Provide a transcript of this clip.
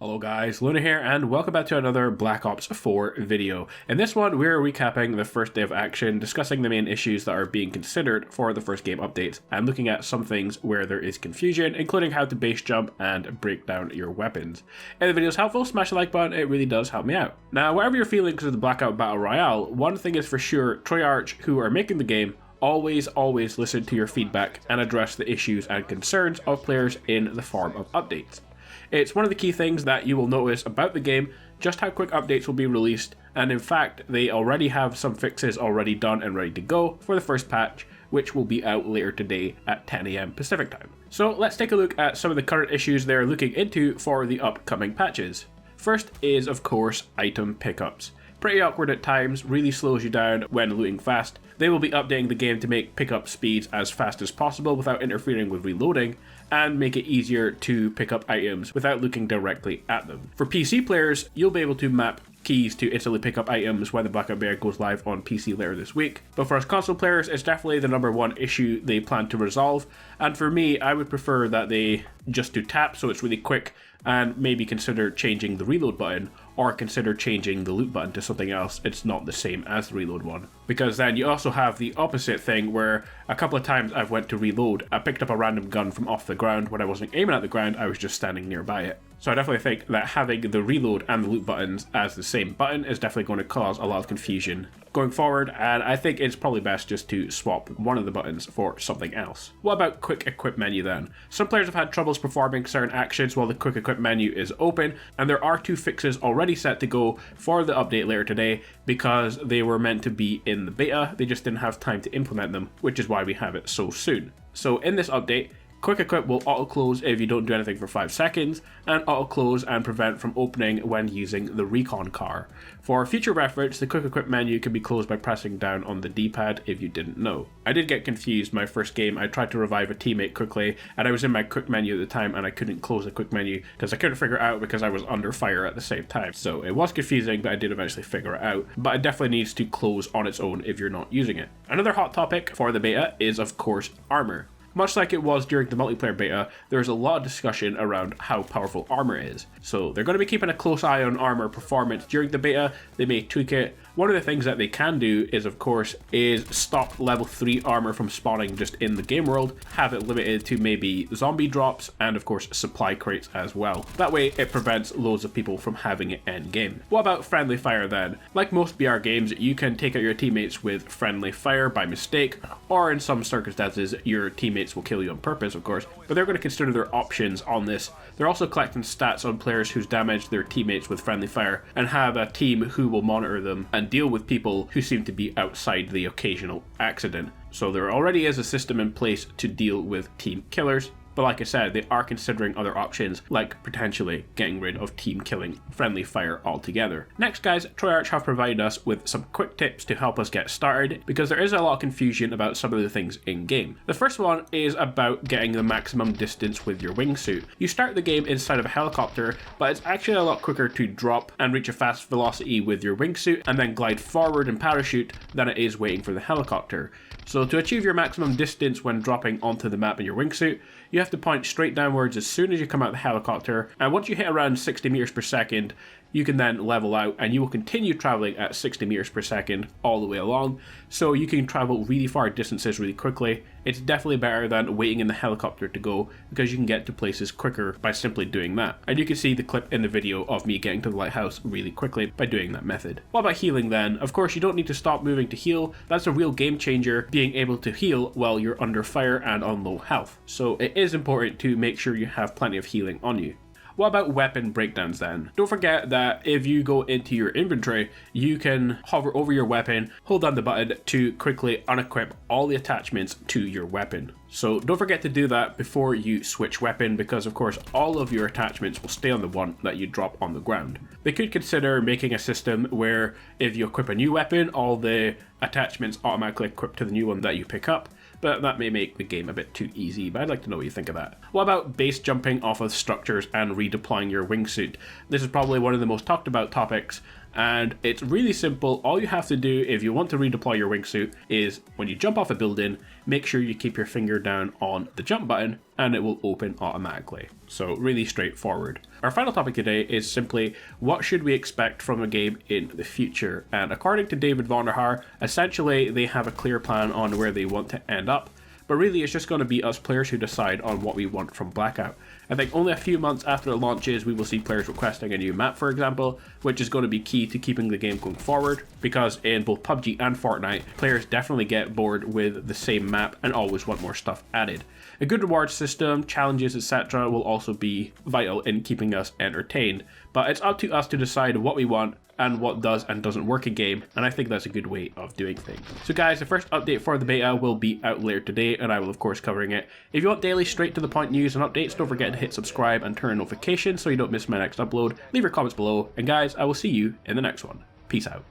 Hello guys, Luna here, and welcome back to another Black Ops 4 video. In this one, we're recapping the first day of action, discussing the main issues that are being considered for the first game updates, and looking at some things where there is confusion, including how to base jump and break down your weapons. If the video is helpful, smash the like button, it really does help me out. Now, whatever your feelings of the Blackout Battle Royale, one thing is for sure, Treyarch, who are making the game, always listen to your feedback and address the issues and concerns of players in the form of updates. It's one of the key things that you will notice about the game, just how quick updates will be released, and in fact they already have some fixes already done and ready to go for the first patch, which will be out later today at 10 AM Pacific time. So let's take a look at some of the current issues they're looking into for the upcoming patches. First is of course item pickups. Pretty awkward at times, really slows you down when looting fast. They will be updating the game to make pickup speeds as fast as possible without interfering with reloading, and make it easier to pick up items without looking directly at them. For PC players, you'll be able to map keys to instantly pick up items when the Blackout Bear goes live on PC later this week. But for us console players, it's definitely the #1 issue they plan to resolve, and for me, I would prefer that they just do tap so it's really quick, and maybe consider changing the reload button, or consider changing the loot button to something else it's not the same as the reload one. Because then you also have the opposite thing where a couple of times I've went to reload, I picked up a random gun from off the ground. When I wasn't aiming at the ground, I was just standing nearby it. So I definitely think that having the reload and the loot buttons as the same button is definitely going to cause a lot of confusion going forward, and I think it's probably best just to swap one of the buttons for something else. What about quick equip menu then? Some players have had troubles performing certain actions while the quick equip menu is open, and there are 2 fixes already set to go for the update later today because they were meant to be in the beta, they just didn't have time to implement them, which is why we have it so soon. So in this update, quick equip will auto-close if you don't do anything for 5 seconds, and auto-close and prevent from opening when using the recon car. For future reference, the quick equip menu can be closed by pressing down on the D-pad if you didn't know. I did get confused my first game. I tried to revive a teammate quickly, and I was in my quick menu at the time, and I couldn't close the quick menu because I couldn't figure it out because I was under fire at the same time. So it was confusing, but I did eventually figure it out. But it definitely needs to close on its own if you're not using it. Another hot topic for the beta is of course Armour. Much like it was during the multiplayer beta, there's a lot of discussion around how powerful Armour is. So they're going to be keeping a close eye on Armour performance during the beta. They may tweak it. One of the things that they can do is of course stop level 3 Armour from spawning just in the game world, have it limited to maybe zombie drops and of course supply crates as well. That way it prevents loads of people from having it end game. What about friendly fire then? Like most BR games, you can take out your teammates with friendly fire by mistake, or in some circumstances your teammates will kill you on purpose of course, but they're going to consider their options on this. They're also collecting stats on players who's damaged their teammates with friendly fire, and have a team who will monitor them and deal with people who seem to be outside the occasional accident. So there already is a system in place to deal with team killers. But like I said, they are considering other options, like potentially getting rid of team killing friendly fire altogether. Next guys, Treyarch have provided us with some quick tips to help us get started, because there is a lot of confusion about some of the things in game. The first one is about getting the maximum distance with your wingsuit. You start the game inside of a helicopter, but it's actually a lot quicker to drop and reach a fast velocity with your wingsuit and then glide forward and parachute than it is waiting for the helicopter. So to achieve your maximum distance when dropping onto the map in your wingsuit, you have to point straight downwards as soon as you come out of the helicopter, and once you hit around 60 meters per second, you can then level out and you will continue traveling at 60 meters per second all the way along, so you can travel really far distances really quickly. It's definitely better than waiting in the helicopter to go, because you can get to places quicker by simply doing that. And you can see the clip in the video of me getting to the lighthouse really quickly by doing that method. What about healing then? Of course you don't need to stop moving to heal. That's a real game changer, being able to heal while you're under fire and on low health. So it is important to make sure you have plenty of healing on you. What about weapon breakdowns then? Don't forget that if you go into your inventory, you can hover over your weapon, hold down the button to quickly unequip all the attachments to your weapon. So don't forget to do that before you switch weapon, because of course all of your attachments will stay on the one that you drop on the ground. They could consider making a system where if you equip a new weapon, all the attachments automatically equip to the new one that you pick up, but that may make the game a bit too easy, but I'd like to know what you think of that. What about base jumping off of structures and redeploying your wingsuit? This is probably one of the most talked about topics, And it's really simple. All you have to do if you want to redeploy your wingsuit is when you jump off a building, make sure you keep your finger down on the jump button and it will open automatically. So really straightforward. Our final topic today is simply what should we expect from a game in the future? And according to David Vonderhaar, essentially they have a clear plan on where they want to end up. But really it's just going to be us players who decide on what we want from Blackout. I think only a few months after it launches we will see players requesting a new map, for example, which is going to be key to keeping the game going forward, because in both PUBG and Fortnite, players definitely get bored with the same map and always want more stuff added. A good reward system, challenges, etc. will also be vital in keeping us entertained, but it's up to us to decide what we want and what does and doesn't work in game, and I think that's a good way of doing things. So guys, the first update for the beta will be out later today, and I will of course covering it. If you want daily straight to the point news and updates, don't forget to hit subscribe and turn on notifications so you don't miss my next upload. Leave your comments below, and guys, I will see you in the next one. Peace out.